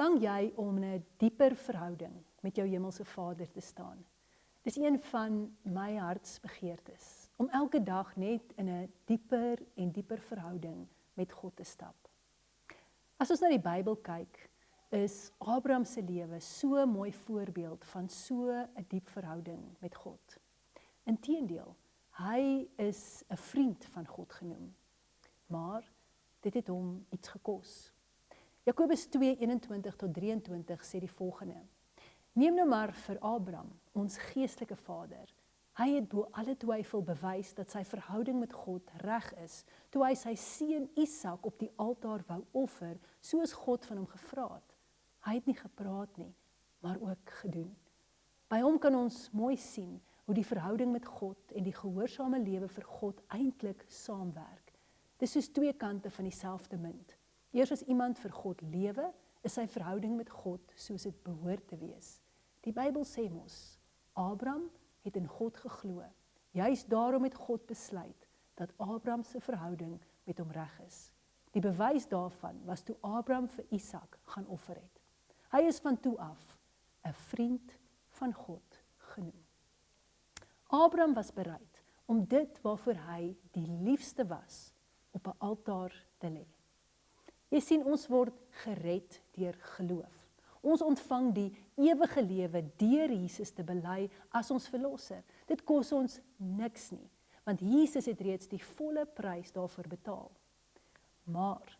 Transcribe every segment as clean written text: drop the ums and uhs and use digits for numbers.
Verlang jy om in 'n dieper verhouding met jou hemelse Vader te staan? Dis een van my hartsbegeertes, om elke dag net in 'n dieper en dieper verhouding met God te stap. As ons na die Bybel kyk, is Abraham se lewe so 'n mooi voorbeeld van so 'n diep verhouding met God. Inteendeel, hy is 'n vriend van God genoem, maar dit het hom iets gekos. Jakobus 2:21-23 sê die volgende: Neem nou maar vir Abraham, ons geestelike vader. Hy het bo alle twyfel bewys dat sy verhouding met God reg is, toe hy sy seun Isak op die altaar wou offer, soos God van hom gevra het. Hy het nie gepraat nie, maar ook gedoen. By hom kan ons mooi sien hoe die verhouding met God en die gehoorsame lewe vir God eintlik saamwerk. Dis soos twee kante van dieselfde munt. Eers as iemand vir God lewe, is sy verhouding met God soos dit behoort te wees. Die Bybel sê mos, Abraham het in God geglo. Juist daarom het God besluit dat Abraham se verhouding met hom reg is. Die bewys daarvan was toe Abraham vir Isak gaan offer het. Hy is van toe af 'n vriend van God genoem. Abraham was bereid om dit waarvoor hy die liefste was, op 'n altaar te lê. Jy sien, ons word gered deur geloof. Ons ontvang die ewige lewe deur Jesus te bely as ons verlosser. Dit kos ons niks nie, want Jesus het reeds die volle prys daarvoor betaal. Maar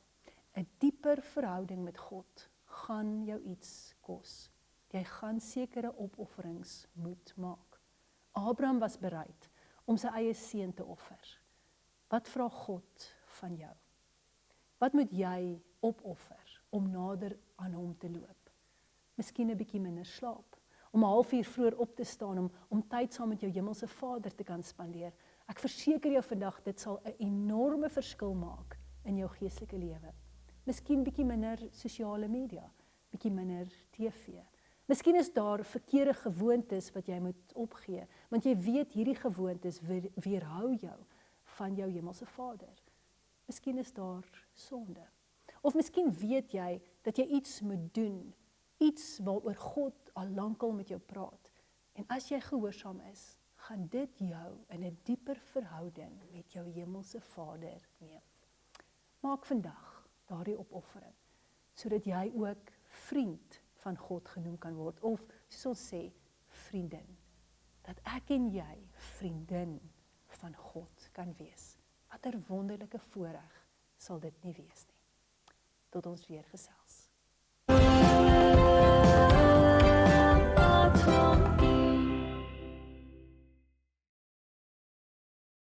'n dieper verhouding met God gaan jou iets kos. Jy gaan sekere opofferings moet maak. Abraham was bereid om sy eie seun te offer. Wat vra God van jou? Wat moet jy opoffer om nader aan hom te loop? Miskien 'n bietjie minder slaap, om 'n halfuur vroeër op te staan, om tyd saam met jou hemelse Vader te kan spandeer. Ek verseker jou vandag, dit sal 'n enorme verskil maak in jou geestelike lewe. Miskien bietjie minder sosiale media, bietjie minder TV. Miskien is daar verkeerde gewoontes wat jy moet opgee, want jy weet hierdie gewoontes weerhou jou van jou hemelse Vader. Miskien is daar sonde. Of miskien weet jy dat jy iets moet doen, iets waaroor God al lankal met jou praat. En as jy gehoorsaam is, gaan dit jou in 'n dieper verhouding met jou hemelse Vader neem. Maak vandag daardie opoffering, sodat jy ook vriend van God genoem kan word, of soos ons sê, vriendin. Dat ek en jy vriendin van God kan wees. Wat 'n wonderlike voorreg sal dit nie wees nie. Tot ons weer gesels.